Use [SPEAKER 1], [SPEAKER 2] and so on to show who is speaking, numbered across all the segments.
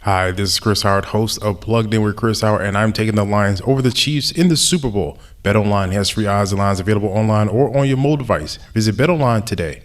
[SPEAKER 1] Hi, this is Chris Howard, host of Plugged In with Chris Howard, and I'm taking the Lions over the Chiefs in the Super Bowl. BetOnline has free odds and lines available online or on your mobile device. Visit BetOnline today.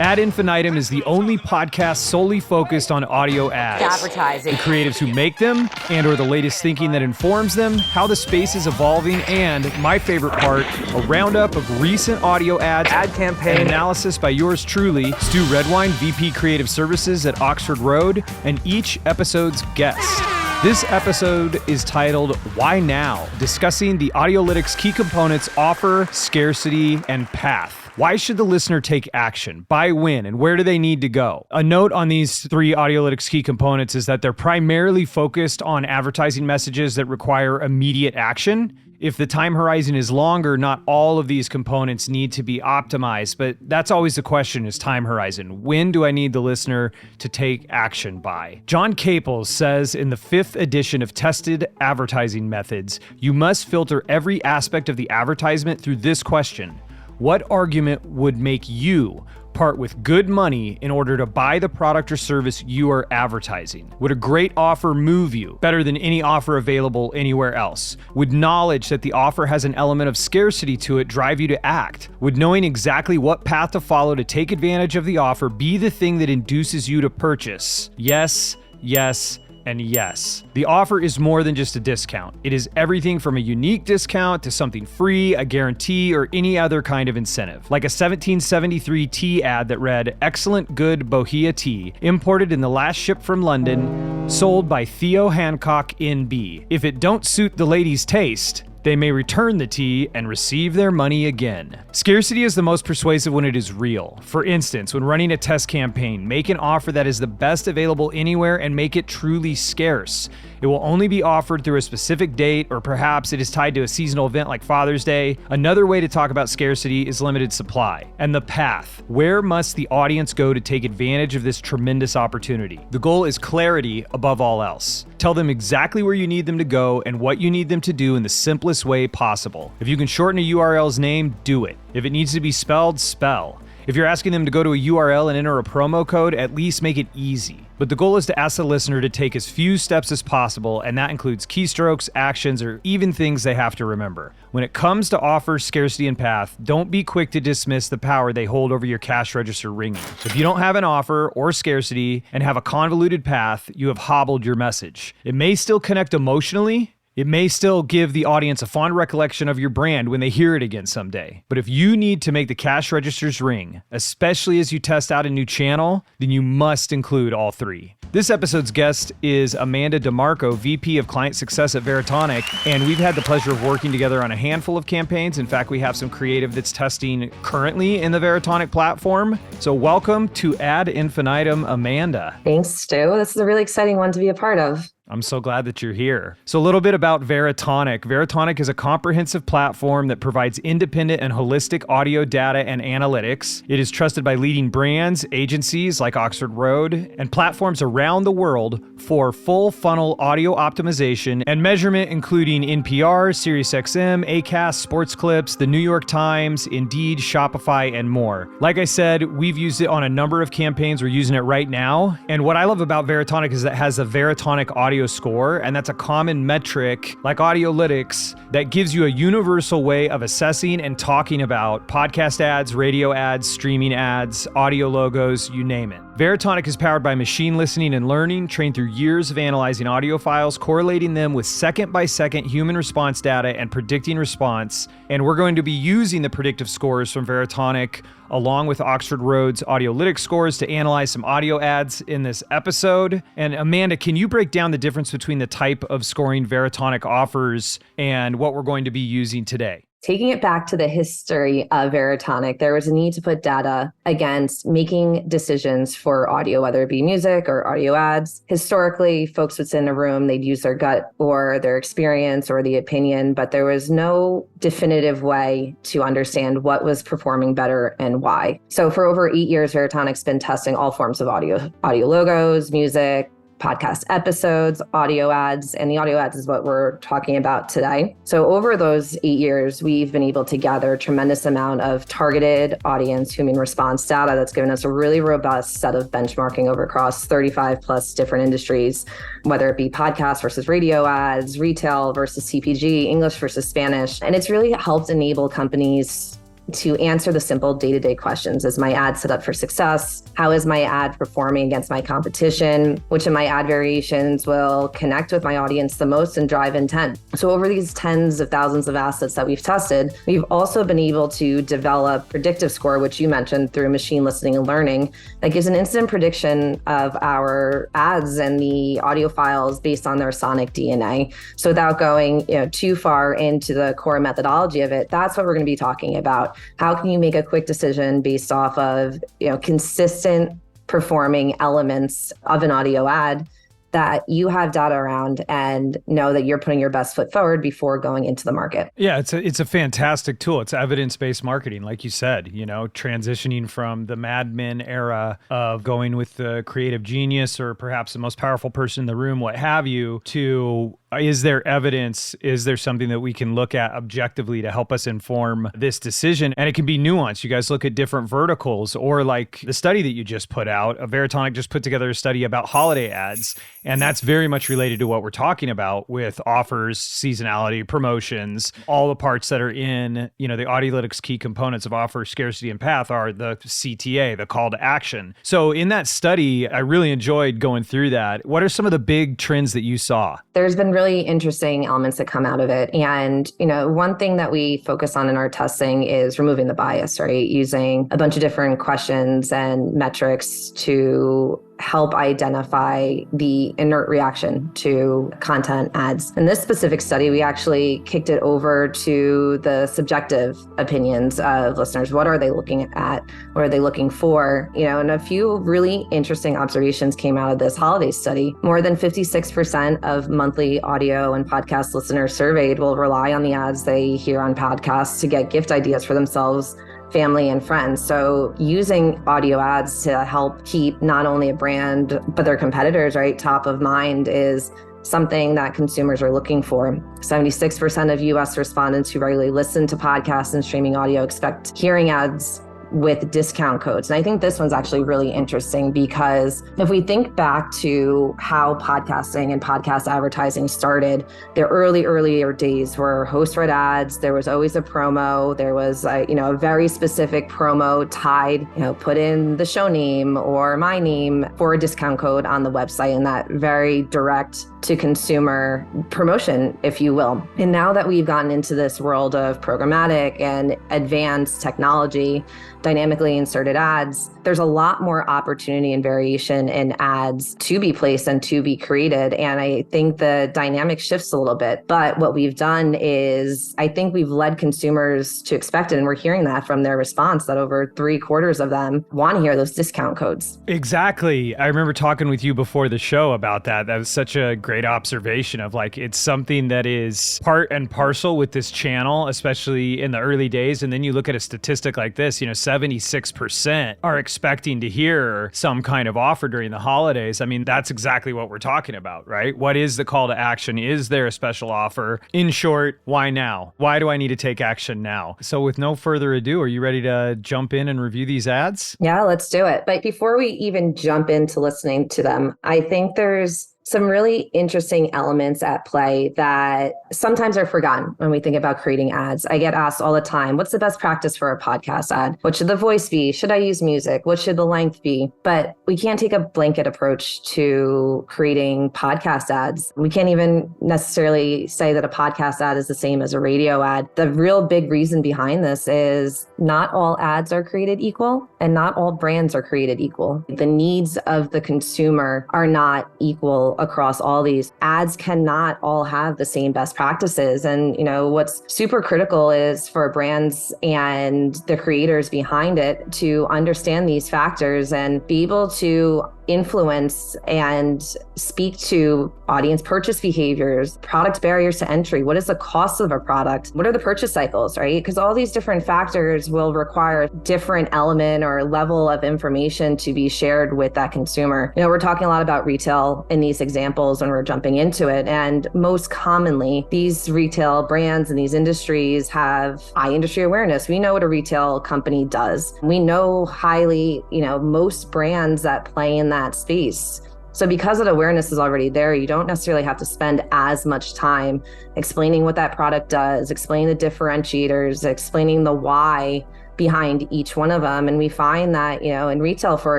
[SPEAKER 2] Ad Infinitum is the only podcast solely focused on audio ads.
[SPEAKER 3] Advertising.
[SPEAKER 2] The creatives who make them and/or the latest thinking that informs them, how the space is evolving, and, my favorite part, a roundup of recent audio ads, ad campaign analysis by yours truly, Stew Redwine, VP Creative Services at Oxford Road, and each episode's guest. This episode is titled Why Now? Discussing the Audiolytics key components offer, scarcity, and path. Why should the listener take action? By when? And where do they need to go? A note on these three Audiolytics key components is that they're primarily focused on advertising messages that require immediate action. If the time horizon is longer, not all of these components need to be optimized, but that's always the question is time horizon. When do I need the listener to take action by? John Caples says in the 5th edition of Tested Advertising Methods, you must filter every aspect of the advertisement through this question. What argument would make you part with good money in order to buy the product or service you are advertising? Would a great offer move you better than any offer available anywhere else? Would knowledge that the offer has an element of scarcity to it drive you to act? Would knowing exactly what path to follow to take advantage of the offer be the thing that induces you to purchase? Yes, yes, and yes. The offer is more than just a discount. It is everything from a unique discount to something free, a guarantee, or any other kind of incentive. Like a 1773 tea ad that read, "Excellent good Bohea tea, imported in the last ship from London, sold by Theo Hancock NB. If it don't suit the lady's taste, they may return the tea and receive their money again." Scarcity is the most persuasive when it is real. For instance, when running a test campaign, make an offer that is the best available anywhere and make it truly scarce. It will only be offered through a specific date, or perhaps it is tied to a seasonal event like Father's Day. Another way to talk about scarcity is limited supply. And the path. Where must the audience go to take advantage of this tremendous opportunity? The goal is clarity above all else. Tell them exactly where you need them to go and what you need them to do in the simplest way possible. If you can shorten a URL's name, do it. If it needs to be spelled, spell. If you're asking them to go to a URL and enter a promo code, at least make it easy. But the goal is to ask the listener to take as few steps as possible, and that includes keystrokes, actions, or even things they have to remember. When it comes to offers, scarcity, and path, don't be quick to dismiss the power they hold over your cash register ringing. If you don't have an offer or scarcity and have a convoluted path, you have hobbled your message. It may still connect emotionally. It may still give the audience a fond recollection of your brand when they hear it again someday. But if you need to make the cash registers ring, especially as you test out a new channel, then you must include all three. This episode's guest is Amanda DiMarco, VP of Client Success at Veritonic, and we've had the pleasure of working together on a handful of campaigns. In fact, we have some creative that's testing currently in the Veritonic platform. So welcome to Ad Infinitum, Amanda.
[SPEAKER 3] Thanks, Stu. This is a really exciting one to be a part of.
[SPEAKER 2] I'm so glad that you're here. So a little bit about Veritonic. Veritonic is a comprehensive platform that provides independent and holistic audio data and analytics. It is trusted by leading brands, agencies like Oxford Road, and platforms around the world for full funnel audio optimization and measurement, including NPR, SiriusXM, Acast, Sports Clips, the New York Times, Indeed, Shopify, and more. Like I said, we've used it on a number of campaigns. We're using it right now. And what I love about Veritonic is that it has a Veritonic audio score, and that's a common metric like Audiolytics that gives you a universal way of assessing and talking about podcast ads, radio ads, streaming ads, audio logos, you name it. Veritonic is powered by machine listening and learning, trained through years of analyzing audio files, correlating them with second-by-second human response data and predicting response. And we're going to be using the predictive scores from Veritonic along with Oxford Road's Audiolytics scores to analyze some audio ads in this episode. And Amanda, can you break down the difference between the type of scoring Veritonic offers and what we're going to be using today?
[SPEAKER 3] Taking it back to the history of Veritonic, there was a need to put data against making decisions for audio, whether it be music or audio ads. Historically, folks would sit in a room, they'd use their gut or their experience or the opinion, but there was no definitive way to understand what was performing better and why. So for over 8 years, Veritonic's been testing all forms of audio logos, music, podcast episodes, audio ads, and the audio ads is what we're talking about today. So over those 8 years, we've been able to gather a tremendous amount of targeted audience human response data that's given us a really robust set of benchmarking over across 35 plus different industries, whether it be podcast versus radio ads, retail versus CPG, English versus Spanish. And it's really helped enable companies to answer the simple day-to-day questions. Is my ad set up for success? How is my ad performing against my competition? Which of my ad variations will connect with my audience the most and drive intent? So over these tens of thousands of assets that we've tested, we've also been able to develop predictive score, which you mentioned through machine listening and learning, that gives an instant prediction of our ads and the audio files based on their sonic DNA. So without going too far into the core methodology of it, that's what we're going to be talking about. How can you make a quick decision based off of consistent performing elements of an audio ad that you have data around and know that you're putting your best foot forward before going into the market?
[SPEAKER 2] Yeah, it's a fantastic tool. It's evidence-based marketing, like you said, transitioning from the Mad Men era of going with the creative genius or perhaps the most powerful person in the room, what have you, to is there evidence? Is there something that we can look at objectively to help us inform this decision? And it can be nuanced. You guys look at different verticals, or like the study that you just put out, Veritonic just put together a study about holiday ads. And that's very much related to what we're talking about with offers, seasonality, promotions, all the parts that are in, the Audiolytics key components of offer, scarcity, and path are the CTA, the call to action. So in that study, I really enjoyed going through that. What are some of the big trends that you saw?
[SPEAKER 3] There's been really interesting elements that come out of it. And, one thing that we focus on in our testing is removing the bias, right? Using a bunch of different questions and metrics to help identify the inert reaction to content ads. In this specific study, we actually kicked it over to the subjective opinions of listeners. What are they looking at? What are they looking for? And a few really interesting observations came out of this holiday study. More than 56% of monthly audio and podcast listeners surveyed will rely on the ads they hear on podcasts to get gift ideas for themselves, family, and friends. So using audio ads to help keep not only a brand, but their competitors, right, top of mind is something that consumers are looking for. 76% of US respondents who regularly listen to podcasts and streaming audio expect hearing ads with discount codes. And I think this one's actually really interesting because if we think back to how podcasting and podcast advertising started, the earlier days were host-read ads. There was always a promo. There was a very specific promo tied, put in the show name or my name for a discount code on the website, and that very direct to consumer promotion, if you will. And now that we've gotten into this world of programmatic and advanced technology, dynamically inserted ads, there's a lot more opportunity and variation in ads to be placed and to be created. And I think the dynamic shifts a little bit. But what we've done is I think we've led consumers to expect it. And we're hearing that from their response that over 3/4 of them want to hear those discount codes.
[SPEAKER 2] Exactly. I remember talking with you before the show about that. That was such a great observation of it's something that is part and parcel with this channel, especially in the early days. And then you look at a statistic like this, 76% are expecting to hear some kind of offer during the holidays. I mean, that's exactly what we're talking about, right? What is the call to action? Is there a special offer? In short, why now? Why do I need to take action now? So with no further ado, are you ready to jump in and review these ads?
[SPEAKER 3] Yeah, let's do it. But before we even jump into listening to them, I think there's some really interesting elements at play that sometimes are forgotten when we think about creating ads. I get asked all the time, what's the best practice for a podcast ad? What should the voice be? Should I use music? What should the length be? But we can't take a blanket approach to creating podcast ads. We can't even necessarily say that a podcast ad is the same as a radio ad. The real big reason behind this is not all ads are created equal and not all brands are created equal. The needs of the consumer are not equal across all these. Ads cannot all have the same best practices. And, what's super critical is for brands and the creators behind it to understand these factors and be able to influence and speak to audience purchase behaviors, product barriers to entry. What is the cost of a product? What are the purchase cycles, right? Because all these different factors will require different element or level of information to be shared with that consumer. We're talking a lot about retail in these examples when we're jumping into it. And most commonly, these retail brands and these industries have high industry awareness. We know what a retail company does. We know highly, most brands that play in that space. So because that awareness is already there, you don't necessarily have to spend as much time explaining what that product does, explaining the differentiators, explaining the why behind each one of them. And we find that, in retail, for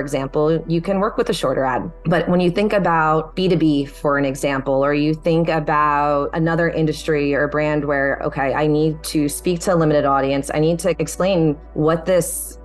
[SPEAKER 3] example, you can work with a shorter ad. But when you think about B2B, for an example, or you think about another industry or brand where, okay, I need to speak to a limited audience, I need to explain what this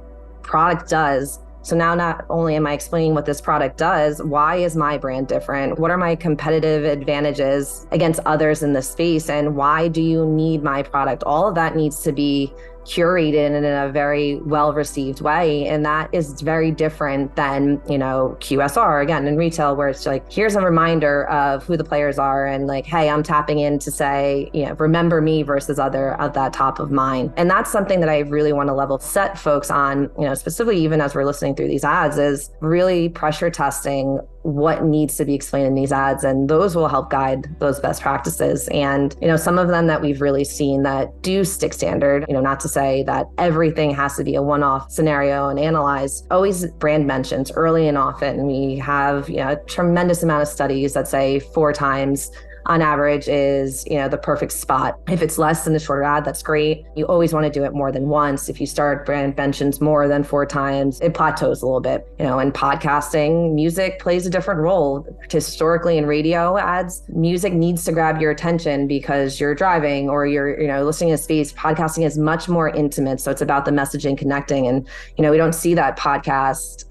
[SPEAKER 3] product does. So now not only am I explaining what this product does, why is my brand different? What are my competitive advantages against others in the space? And why do you need my product? All of that needs to be curated in a very well-received way. And that is very different than, QSR, again, in retail, where it's like, here's a reminder of who the players are. And like, hey, I'm tapping in to say, remember me versus other of that top of mind. And that's something that I really want to level set folks on, specifically even as we're listening through these ads, is really pressure testing what needs to be explained in these ads. And those will help guide those best practices. And, some of them that we've really seen that do stick standard, not to say that everything has to be a one-off scenario and analyzed, always brand mentions early and often. We have, a tremendous amount of studies that say 4 times on average is, the perfect spot. If it's less than the shorter ad, that's great. You always want to do it more than once. If you start brand mentions more than 4 times, it plateaus a little bit. In podcasting, music plays a different role. Historically in radio ads, music needs to grab your attention because you're driving or you're, listening to space. Podcasting is much more intimate. So it's about the messaging connecting. And, we don't see that podcast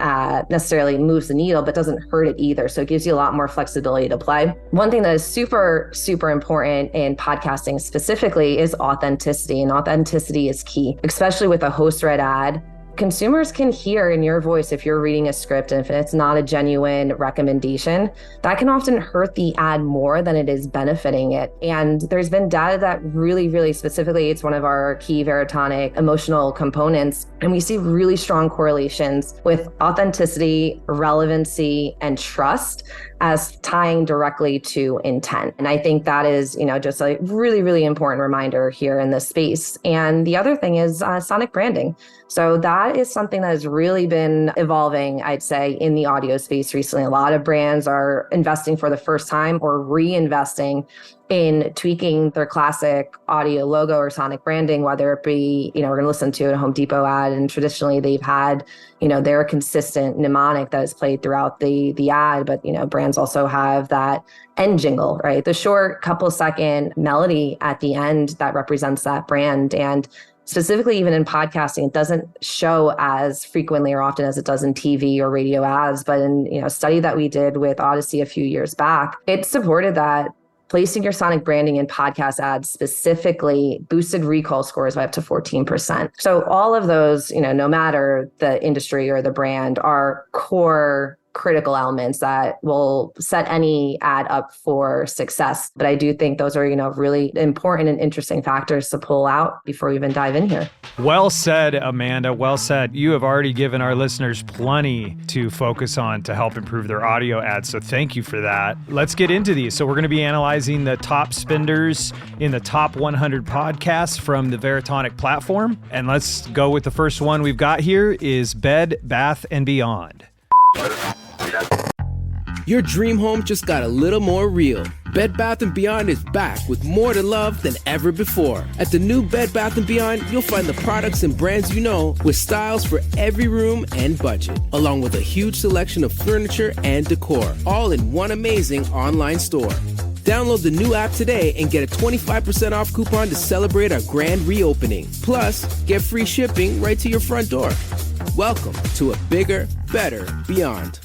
[SPEAKER 3] necessarily moves the needle, but doesn't hurt it either. So it gives you a lot more flexibility to play. One thing that is super important in podcasting specifically is authenticity. And authenticity is key, especially with a host-read ad. Consumers can hear in your voice if you're reading a script and if it's not a genuine recommendation, that can often hurt the ad more than it is benefiting it. And there's been data that really, really specifically, it's one of our key Veritonic emotional components. And we see really strong correlations with authenticity, relevancy, and trust as tying directly to intent. And I think that is, just a really, really important reminder here in this space. And the other thing is sonic branding. So that is something that has really been evolving, I'd say, in the audio space recently. A lot of brands are investing for the first time or reinvesting in tweaking their classic audio logo or sonic branding, whether it be, we're going to listen to a Home Depot ad, and traditionally they've had, their consistent mnemonic that is played throughout the ad, but, brands also have that end jingle, right? The short couple second melody at the end that represents that brand. And specifically, even in podcasting, it doesn't show as frequently or often as it does in TV or radio ads. But in a study that we did with Odyssey a few years back, it supported that placing your sonic branding in podcast ads specifically boosted recall scores by up to 14%. So all of those, no matter the industry or the brand, are core critical elements that will set any ad up for success. But I do think those are, really important and interesting factors to pull out before we even dive in here.
[SPEAKER 2] Well said, Amanda. Well said. You have already given our listeners plenty to focus on to help improve their audio ads. So thank you for that. Let's get into these. So we're going to be analyzing the top spenders in the top 100 podcasts from the Veritonic platform. And let's go with the first one we've got here is Bed Bath & Beyond.
[SPEAKER 4] Your dream home just got a little more real. Bed Bath & Beyond is back with more to love than ever before. At the new Bed Bath & Beyond, you'll find the products and brands you know with styles for every room and budget, along with a huge selection of furniture and decor, all in one amazing online store. Download the new app today and get a 25% off coupon to celebrate our grand reopening. Plus, get free shipping right to your front door. Welcome to a bigger, better Beyond.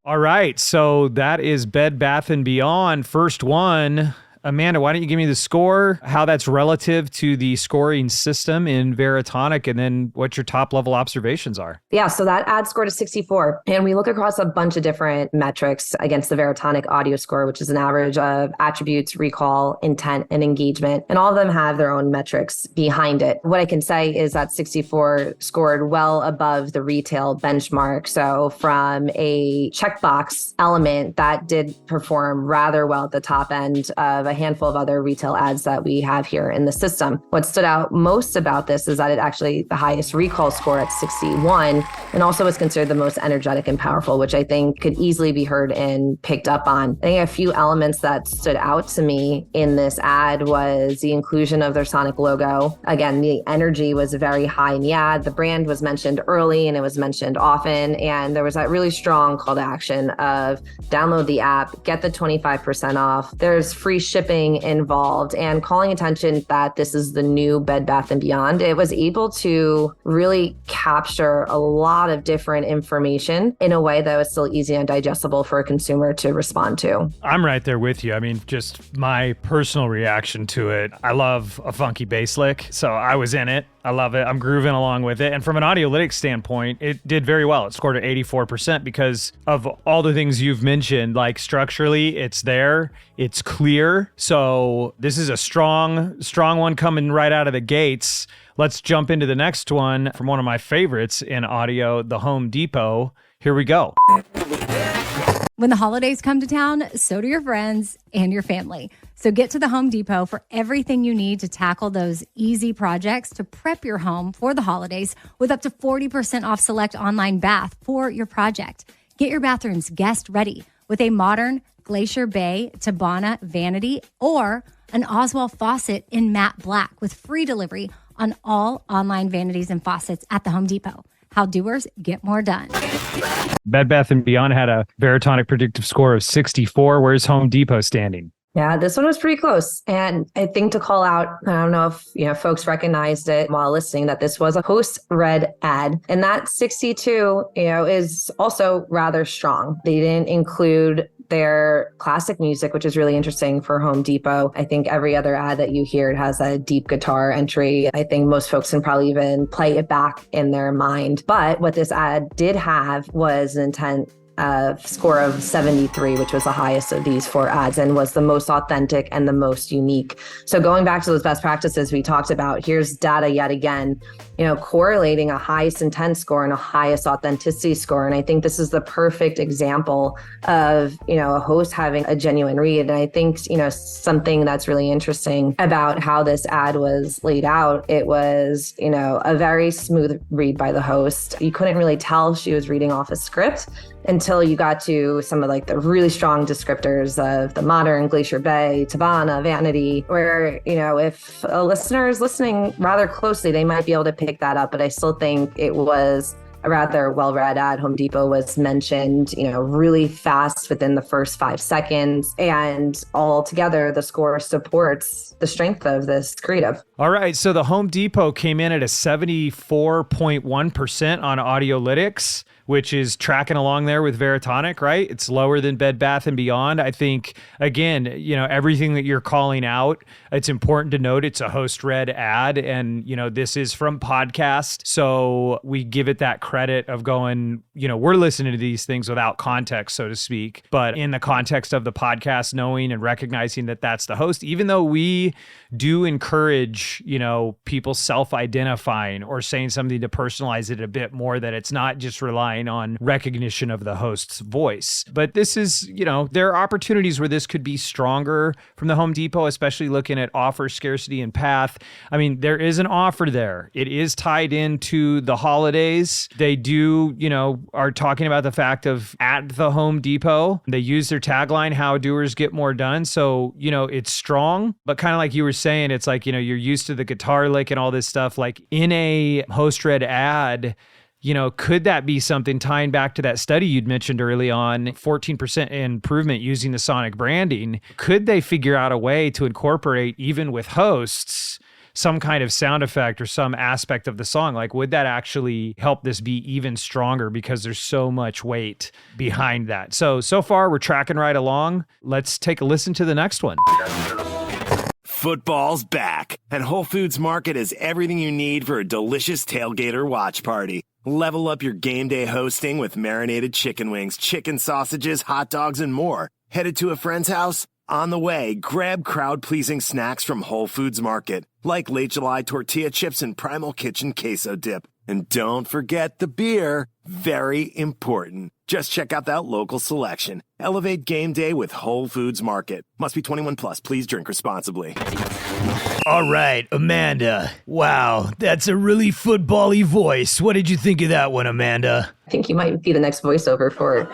[SPEAKER 2] All right, so that is Bed Bath & Beyond. First one, Amanda, why don't you give me the score, how that's relative to the scoring system in Veritonic, and then what your top level observations are?
[SPEAKER 3] Yeah, so that ad scored a 64. And we look across a bunch of different metrics against the Veritonic audio score, which is an average of attributes, recall, intent, and engagement. And all of them have their own metrics behind it. What I can say is that 64 scored well above the retail benchmark. So from a checkbox element, that did perform rather well at the top end of a handful of other retail ads that we have here in the system. What stood out most about this is that it actually the highest recall score at 61, and also was considered the most energetic and powerful, which I think could easily be heard and picked up on. I think a few elements that stood out to me in this ad was the inclusion of their Sonic logo. Again, the energy was very high in the ad. The brand was mentioned early and it was mentioned often. And there was that really strong call to action of download the app, get the 25% off. There's free shipping involved, and calling attention that this is the new Bed Bath & Beyond. It was able to really capture a lot of different information in a way that was still easy and digestible for a consumer to respond to.
[SPEAKER 2] I'm right there with you. I mean, just my personal reaction to it. I love a funky bass lick, so I was in it. I love it. I'm grooving along with it. And from an Audiolytics standpoint, it did very well. It scored at 84% because of all the things you've mentioned. Like structurally, it's there, it's clear. So this is a strong one coming right out of the gates. Let's jump into the next one from one of my favorites in audio, the Home Depot. Here we go.
[SPEAKER 5] When the holidays come to town, so do your friends and your family. So get to the Home Depot for everything you need to tackle those easy projects to prep your home for the holidays with up to 40% off select online bath for your project. Get your bathrooms guest ready with a modern Glacier Bay Tabana vanity or an Oswald faucet in matte black with free delivery on all online vanities and faucets at the Home Depot. How doers get more done.
[SPEAKER 2] Bed Bath & Beyond had a Veritonic predictive score of 64. Where's Home Depot standing?
[SPEAKER 3] Yeah, this one was pretty close. And I think to call out, I don't know if folks recognized it while listening, that this was a host-read ad. And that 62, is also rather strong. They didn't include their classic music, which is really interesting for Home Depot. I think every other ad that you hear, it has a deep guitar entry. I think most folks can probably even play it back in their mind. But what this ad did have was an intent score of 73, which was the highest of these four ads and was the most authentic and the most unique. So going back to those best practices we talked about, here's data yet again, correlating a highest intent score and a highest authenticity score. And I think this is the perfect example of, a host having a genuine read. And I think, something that's really interesting about how this ad was laid out, it was, a very smooth read by the host. You couldn't really tell she was reading off a script until you got to some of the really strong descriptors of the modern Glacier Bay, Tabana, vanity, where, if a listener is listening rather closely, they might be able to pick that up. But I still think it was a rather well-read ad. Home Depot was mentioned, really fast within the first 5 seconds. And altogether, the score supports the strength of this creative.
[SPEAKER 2] All right. So the Home Depot came in at a 74.1% on Audiolytics, which is tracking along there with Veritonic, right? It's lower than Bed Bath & Beyond. I think, again, everything that you're calling out, it's important to note it's a host-read ad, and, this is from podcast, so we give it that credit of going, we're listening to these things without context, so to speak, but in the context of the podcast, knowing and recognizing that that's the host, even though we do encourage, people self-identifying or saying something to personalize it a bit more, that it's not just relying on recognition of the host's voice. But this is, there are opportunities where this could be stronger from the Home Depot, especially looking at offer, scarcity, and path. I mean, there is an offer there. It is tied into the holidays. They do, are talking about the fact of at the Home Depot. They use their tagline, how doers get more done. So, it's strong, but kind of like you were saying, it's like, you're used to the guitar lick and all this stuff. Like in a host-read ad, could that be something tying back to that study you'd mentioned early on, 14% improvement using the sonic branding? Could they figure out a way to incorporate, even with hosts, some kind of sound effect or some aspect of the song? Like, would that actually help this be even stronger because there's so much weight behind that? So far we're tracking right along. Let's take a listen to the next one.
[SPEAKER 6] Football's back, and Whole Foods Market has everything you need for a delicious tailgate or watch party. Level up your game day hosting with marinated chicken wings, chicken sausages, hot dogs, and more. Headed to a friend's house? On the way, grab crowd-pleasing snacks from Whole Foods Market, like Late July tortilla chips and Primal Kitchen queso dip. And don't forget the beer. Very important. Just check out that local selection. Elevate game day with Whole Foods Market. Must be 21 plus. Please drink responsibly.
[SPEAKER 7] All right, Amanda. Wow, that's a really football-y voice. What did you think of that one, Amanda?
[SPEAKER 3] I think you might be the next voiceover for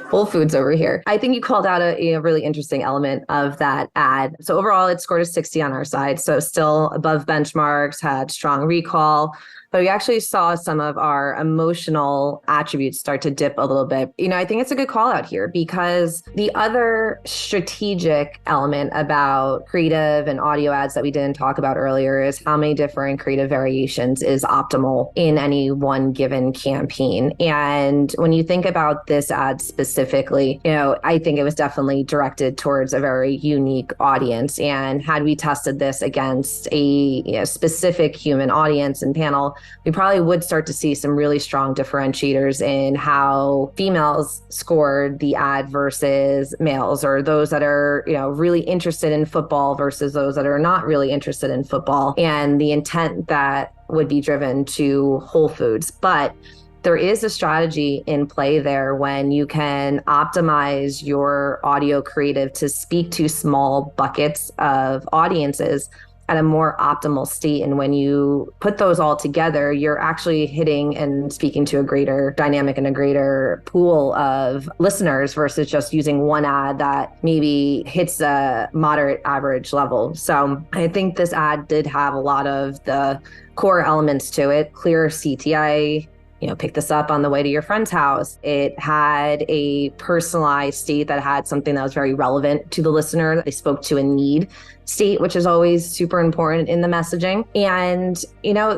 [SPEAKER 3] Whole Foods over here. I think you called out a really interesting element of that ad. So overall, it scored a 60 on our side. So still above benchmarks, had strong recall. But we actually saw some of our emotional attributes start to dip a little bit. I think it's a good call out here because the other strategic element about creative and audio ads that we didn't talk about earlier is how many different creative variations is optimal in any one given campaign. And when you think about this ad specifically, I think it was definitely directed towards a very unique audience. And had we tested this against a specific human audience and panel, we probably would start to see some really strong differentiators in how females scored the ad versus males, or those that are, really interested in football versus those that are not really interested in football, and the intent that would be driven to Whole Foods. But there is a strategy in play there when you can optimize your audio creative to speak to small buckets of audiences at a more optimal state. And when you put those all together, you're actually hitting and speaking to a greater dynamic and a greater pool of listeners versus just using one ad that maybe hits a moderate average level. So I think this ad did have a lot of the core elements to it. Clear CTI, pick this up on the way to your friend's house. It had a personalized state that had something that was very relevant to the listener. They spoke to a need state, which is always super important in the messaging. And,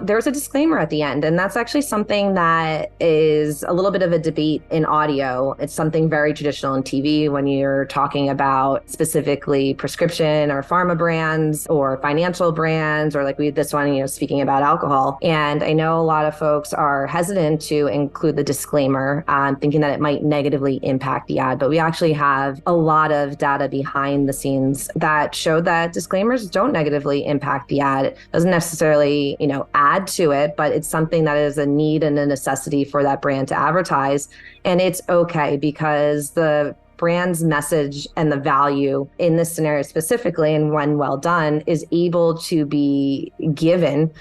[SPEAKER 3] there's a disclaimer at the end. And that's actually something that is a little bit of a debate in audio. It's something very traditional in TV when you're talking about specifically prescription or pharma brands or financial brands, or like this one, speaking about alcohol. And I know a lot of folks are hesitant to include the disclaimer, thinking that it might negatively impact the ad. But we actually have a lot of data behind the scenes that show that disclaimers don't negatively impact the ad. It doesn't necessarily, add to it, but it's something that is a need and a necessity for that brand to advertise. And it's okay because the brand's message and the value in this scenario specifically, and when well done, is able to be given,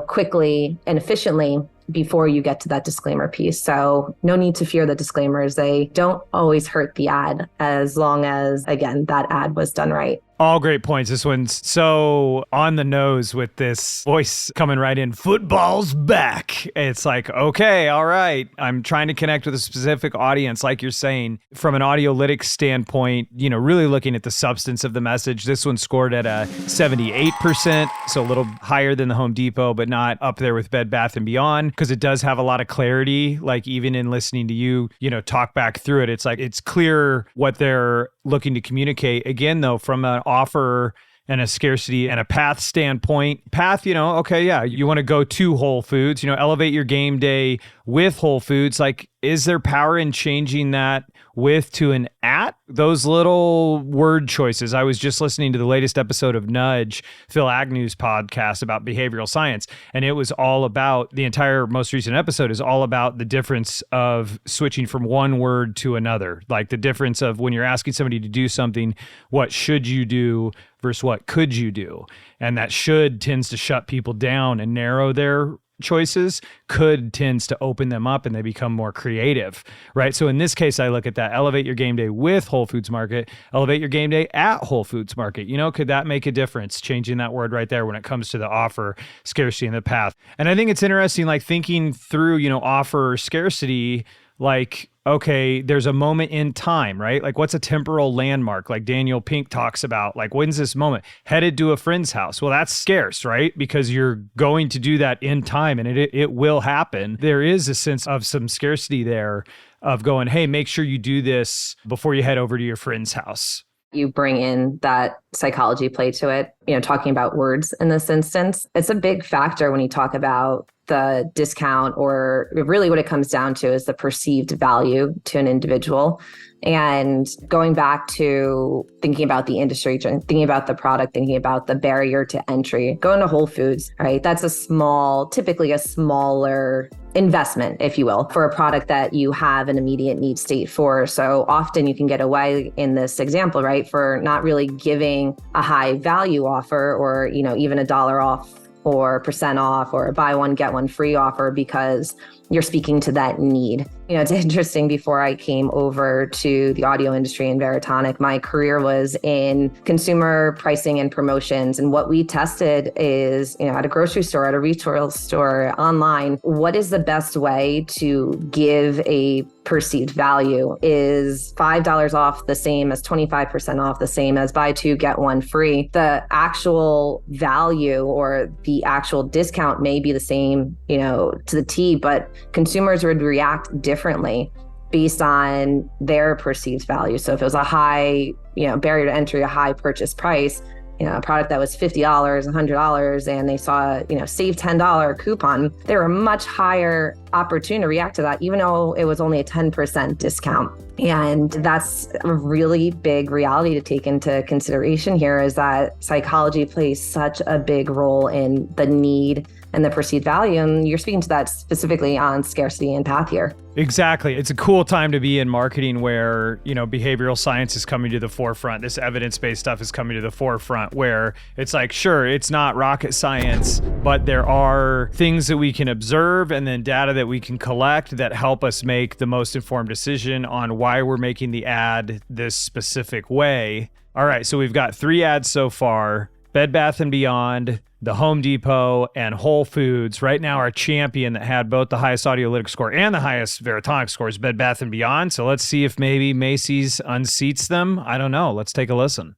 [SPEAKER 3] quickly and efficiently before you get to that disclaimer piece. So no need to fear the disclaimers. They don't always hurt the ad as long as, again, that ad was done right.
[SPEAKER 2] All great points. This one's so on the nose with this voice coming right in. Football's back. It's like, okay, all right. I'm trying to connect with a specific audience, like you're saying. From an Audiolytics standpoint, really looking at the substance of the message. This one scored at a 78%, so a little higher than the Home Depot, but not up there with Bed Bath & Beyond, because it does have a lot of clarity. Like even in listening to you, talk back through it, it's like it's clear what they're looking to communicate. Again, though, from an offer and a scarcity and a path standpoint. Path, okay, yeah, you want to go to Whole Foods, elevate your game day with Whole Foods. Like, is there power in changing that with to an at? Those little word choices. I was just listening to the latest episode of Nudge, Phil Agnew's podcast about behavioral science, and it was all about, the entire most recent episode is all about the difference of switching from one word to another. Like the difference of when you're asking somebody to do something, what should you do versus what could you do? And that should tends to shut people down and narrow their choices. Could tends to open them up and they become more creative, right? So in this case, I look at that, elevate your game day with Whole Foods Market, elevate your game day at Whole Foods Market. Could that make a difference, changing that word right there when it comes to the offer, scarcity, and the path? And I think it's interesting, like thinking through, offer, scarcity, like, okay, there's a moment in time, right? Like what's a temporal landmark? Like Daniel Pink talks about, like, when's this moment? Headed to a friend's house. Well, that's scarce, right? Because you're going to do that in time and it will happen. There is a sense of some scarcity there of going, hey, make sure you do this before you head over to your friend's house.
[SPEAKER 3] you bring in that psychology play to it, talking about words in this instance. It's a big factor when you talk about the discount, or really what it comes down to is the perceived value to an individual. And going back to thinking about the industry, thinking about the product, thinking about the barrier to entry, going to Whole Foods, right? That's typically a smaller investment, if you will, for a product that you have an immediate need state for. So often you can get away in this example, right, for not really giving a high value offer, or, even $1 off or % off or a buy one, get one free offer, because you're speaking to that need. It's interesting, before I came over to the audio industry in Veritonic, my career was in consumer pricing and promotions. And what we tested is, at a grocery store, at a retail store, online, what is the best way to give a perceived value? Is $5 off the same as 25% off, the same as buy two, get one free? The actual value or the actual discount may be the same, to the T, but consumers would react differently based on their perceived value. So if it was a high, barrier to entry, a high purchase price, a product that was $50, $100, and they saw, save $10 coupon, they were a much higher opportunity to react to that, even though it was only a 10% discount. And that's a really big reality to take into consideration here, is that psychology plays such a big role in the need and the perceived value. And you're speaking to that specifically on scarcity and path here.
[SPEAKER 2] Exactly. It's a cool time to be in marketing where, behavioral science is coming to the forefront. This evidence-based stuff is coming to the forefront, where it's like, sure, it's not rocket science, but there are things that we can observe and then data that we can collect that help us make the most informed decision on why we're making the ad this specific way. All right, so we've got 3 ads so far: Bed Bath & Beyond, the Home Depot, and Whole Foods. Right now, our champion that had both the highest Audiolytics score and the highest Veritonic score is Bed Bath & Beyond. So let's see if maybe Macy's unseats them. I don't know. Let's take a listen.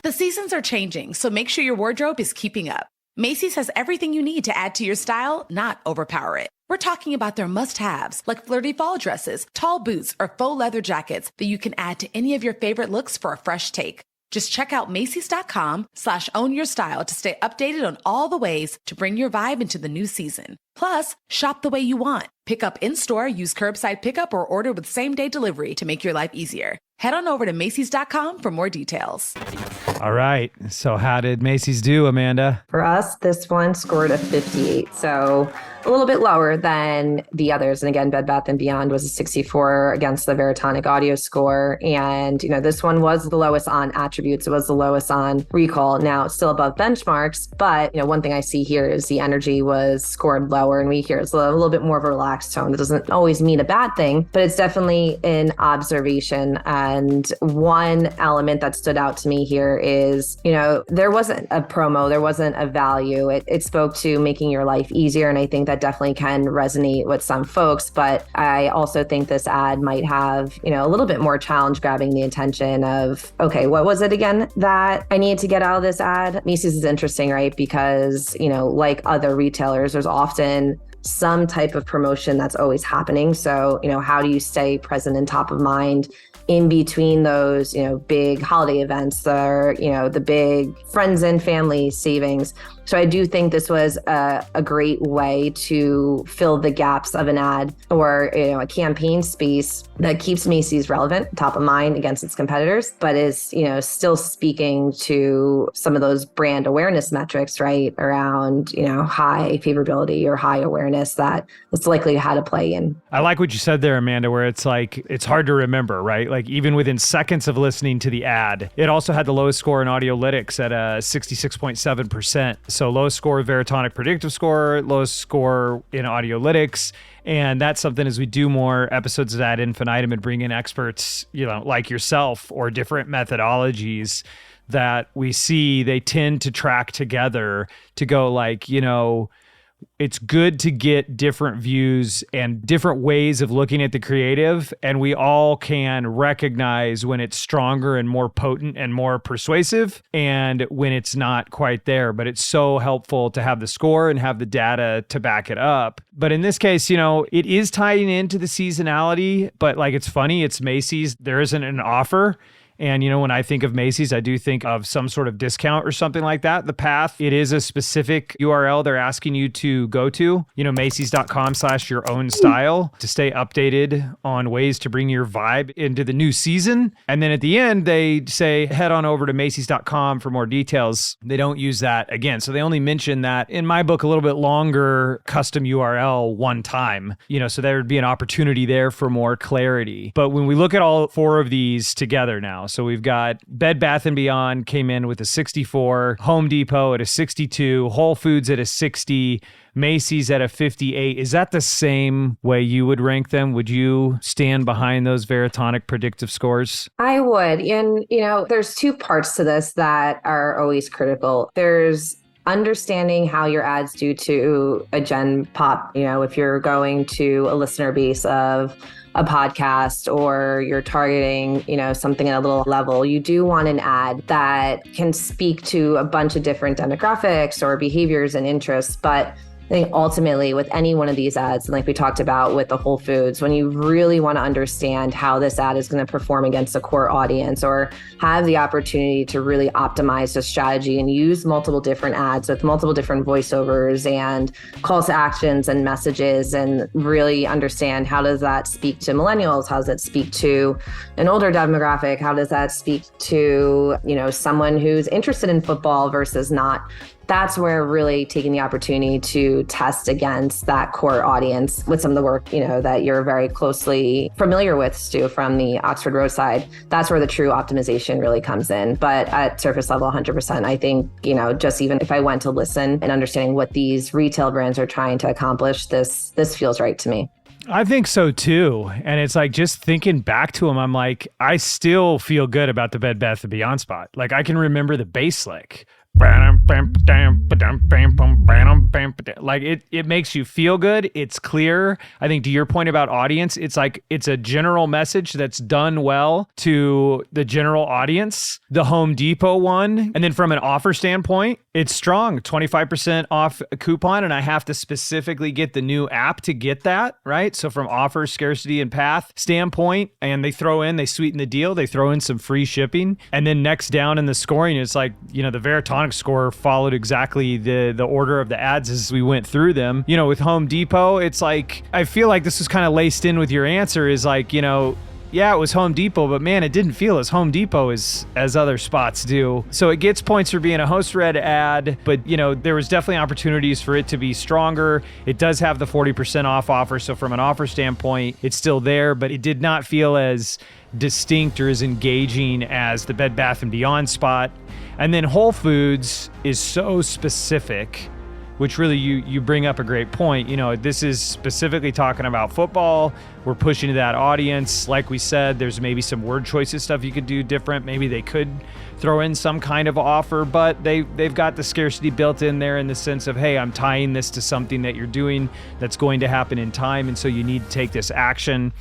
[SPEAKER 8] The seasons are changing, so make sure your wardrobe is keeping up. Macy's has everything you need to add to your style, not overpower it. We're talking about their must-haves, like flirty fall dresses, tall boots, or faux leather jackets that you can add to any of your favorite looks for a fresh take. Just check out Macys.com/ownyourstyle to stay updated on all the ways to bring your vibe into the new season. Plus, shop the way you want. Pick up in-store, use curbside pickup, or order with same-day delivery to make your life easier. Head on over to Macys.com for more details.
[SPEAKER 2] All right. So how did Macy's do, Amanda?
[SPEAKER 3] For us, this one scored a 58. So a little bit lower than the others. And again, Bed Bath & Beyond was a 64 against the Veritonic audio score. And, this one was the lowest on attributes. It was the lowest on recall. Now, it's still above benchmarks. But, one thing I see here is the energy was scored lower. And we hear it's a little bit more of a relaxed tone. That doesn't always mean a bad thing, but it's definitely an observation. And one element that stood out to me here is, there wasn't a promo, there wasn't a value. It spoke to making your life easier. And I think that definitely can resonate with some folks. But I also think this ad might have, a little bit more challenge grabbing the attention of, okay, what was it again that I needed to get out of this ad? Macy's is interesting, right? Because, like other retailers, there's often some type of promotion that's always happening. So, how do you stay present and top of mind in between those, big holiday events, or, the big friends and family savings? So I do think this was a great way to fill the gaps of an ad or, a campaign space that keeps Macy's relevant, top of mind against its competitors, but is, still speaking to some of those brand awareness metrics, right, around, high favorability or high awareness that it's likely to have to play in.
[SPEAKER 2] I like what you said there, Amanda, where it's like, it's hard to remember, right? Like even within seconds of listening to the ad, it also had the lowest score in Audiolytics at 66.7%. So lowest score Veritonic predictive score, lowest score in Audiolytics. And that's something as we do more episodes of Ad Infinitum and bring in experts, like yourself or different methodologies that we see, they tend to track together to go like, it's good to get different views and different ways of looking at the creative. And we all can recognize when it's stronger and more potent and more persuasive and when it's not quite there. But it's so helpful to have the score and have the data to back it up. But in this case, it is tying into the seasonality, but like, it's funny, it's Macy's. There isn't an offer. And, you know, when I think of Macy's, I do think of some sort of discount or something like that. The path, it is a specific URL they're asking you to go to, you know, Macys.com/your own style to stay updated on ways to bring your vibe into the new season. And then at the end, they say, head on over to Macys.com for more details. They don't use that again. So they only mention that, in my book, a little bit longer custom URL one time, you know, so there would be an opportunity there for more clarity. But when we look at all 4 of these together now, so we've got Bed Bath & Beyond came in with a 64, Home Depot at a 62, Whole Foods at a 60, Macy's at a 58. Is that the same way you would rank them? Would you stand behind those Veritonic predictive scores?
[SPEAKER 3] I would. And, you know, there's 2 parts to this that are always critical. There's understanding how your ads do to a gen pop. You know, if you're going to a listener base of a podcast or you're targeting, you know, something at a little level, you do want an ad that can speak to a bunch of different demographics or behaviors and interests. But I think ultimately with any one of these ads, and like we talked about with the Whole Foods, when you really want to understand how this ad is going to perform against a core audience, or have the opportunity to really optimize the strategy and use multiple different ads with multiple different voiceovers and calls to actions and messages, and really understand how does that speak to millennials? How does it speak to an older demographic? How does that speak to, you know, someone who's interested in football versus not? That's where really taking the opportunity to test against that core audience with some of the work, you know, that you're very closely familiar with, Stu, from the Oxford Roadside. That's where the true optimization really comes in. But at surface level, 100%, I think, you know, just even if I went to listen and understanding what these retail brands are trying to accomplish, this feels right to me.
[SPEAKER 2] I think so too. And it's like, just thinking back to them, I'm like, I still feel good about the Bed Bath & Beyond spot. Like, I can remember the bass lick. Like it makes you feel good. It's clear. I think to your point about audience, it's like it's a general message that's done well to the general audience. The Home Depot one, and then from an offer standpoint, it's strong. 25% off a coupon, and I have to specifically get the new app to get that, right? So from offer, scarcity, and path standpoint, and they sweeten the deal. They throw in some free shipping, and then next down in the scoring, it's like, you know, the Veritonic score followed exactly the order of the ads as we went through them. You know, with Home Depot, it's like, I feel like this was kind of laced in with your answer, is like, you know, yeah, it was Home Depot, but man, it didn't feel as Home Depot as other spots do. So it gets points for being a host read ad, but you know, there was definitely opportunities for it to be stronger. It does have the 40% off offer. So from an offer standpoint, it's still there, but it did not feel as distinct or as engaging as the Bed Bath & Beyond spot. And then Whole Foods is so specific, which really you bring up a great point. You know, this is specifically talking about football. We're pushing to that audience. Like we said, there's maybe some word choices stuff you could do different. Maybe they could throw in some kind of offer, but they've got the scarcity built in there in the sense of, hey, I'm tying this to something that you're doing that's going to happen in time, and so you need to take this action.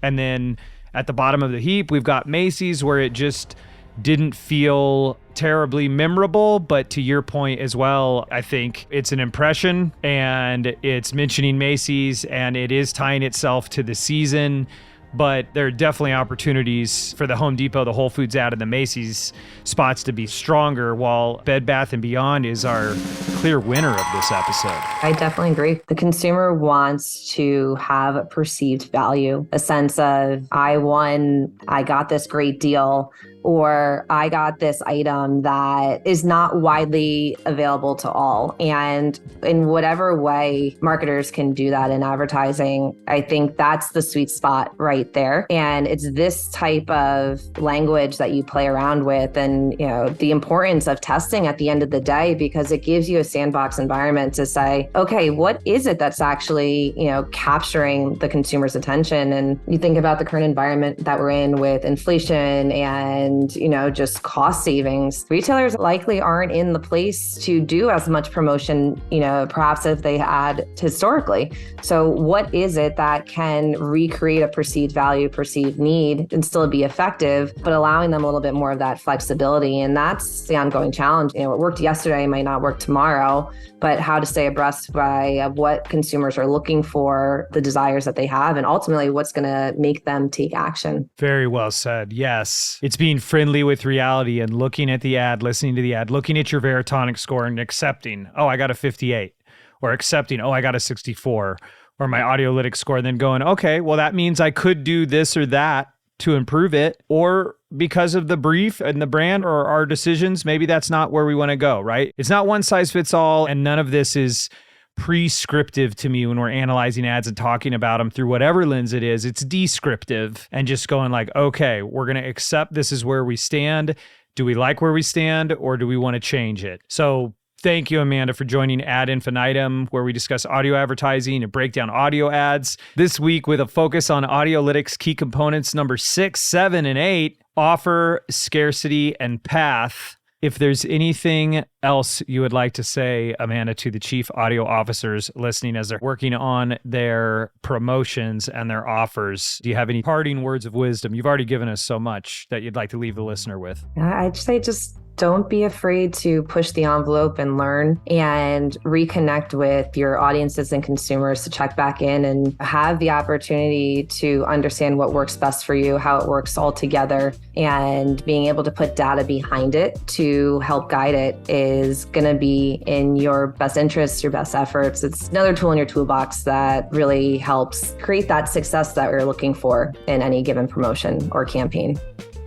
[SPEAKER 2] And then at the bottom of the heap, we've got Macy's, where it just didn't feel terribly memorable, but to your point as well, I think it's an impression and it's mentioning Macy's and it is tying itself to the season. But there are definitely opportunities for the Home Depot, the Whole Foods ad, and the Macy's spots to be stronger, while Bed Bath & Beyond is our clear winner of this episode.
[SPEAKER 3] I definitely agree. The consumer wants to have a perceived value, a sense of, I won, I got this great deal, or I got this item that is not widely available to all. And in whatever way marketers can do that in advertising, I think that's the sweet spot right there. And it's this type of language that you play around with, and, you know, the importance of testing at the end of the day, because it gives you a sandbox environment to say, okay, what is it that's actually, you know, capturing the consumer's attention? And you think about the current environment that we're in with inflation and, you know, just cost savings. Retailers likely aren't in the place to do as much promotion, you know, perhaps if they had historically. So what is it that can recreate a perceived value, perceived need, and still be effective, but allowing them a little bit more of that flexibility? And that's the ongoing challenge. You know, what worked yesterday might not work tomorrow. tomorrow, but how to stay abreast by what consumers are looking for, the desires that they have, and ultimately what's going to make them take action.
[SPEAKER 2] Very well said. Yes. It's being friendly with reality and looking at the ad, listening to the ad, looking at your Veritonic score and accepting, oh, I got a 58, or accepting, oh, I got a 64, or my Audiolytics score, and then going, okay, well, that means I could do this or that to improve it, or because of the brief and the brand or our decisions, maybe that's not where we want to go, right? It's not one size fits all, and none of this is prescriptive to me when we're analyzing ads and talking about them through whatever lens it is. It's descriptive and just going like, okay, we're going to accept this is where we stand. Do we like where we stand, or do we want to change it? So thank you, Amanda, for joining Ad Infinitum, where we discuss audio advertising and break down audio ads. This week with a focus on Audiolytics key components number 6, 7, and 8, offer, scarcity, and path. If there's anything else you would like to say, Amanda, to the chief audio officers listening as they're working on their promotions and their offers, do you have any parting words of wisdom? You've already given us so much that you'd like to leave the listener with.
[SPEAKER 3] I'd say just don't be afraid to push the envelope and learn and reconnect with your audiences and consumers to check back in and have the opportunity to understand what works best for you, how it works all together, and being able to put data behind it to help guide it is going to be in your best interests, your best efforts. It's another tool in your toolbox that really helps create that success that we're looking for in any given promotion or campaign.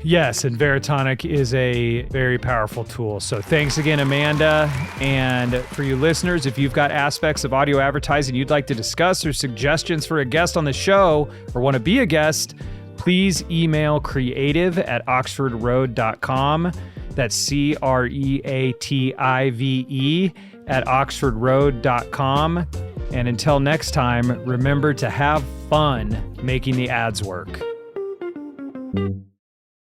[SPEAKER 2] Yes, and Veritonic is a very powerful tool. So thanks again, Amanda. And for you listeners, if you've got aspects of audio advertising you'd like to discuss or suggestions for a guest on the show or want to be a guest, please email creative@oxfordroad.com. That's CREATIVE @oxfordroad.com. And until next time, remember to have fun making the ads work.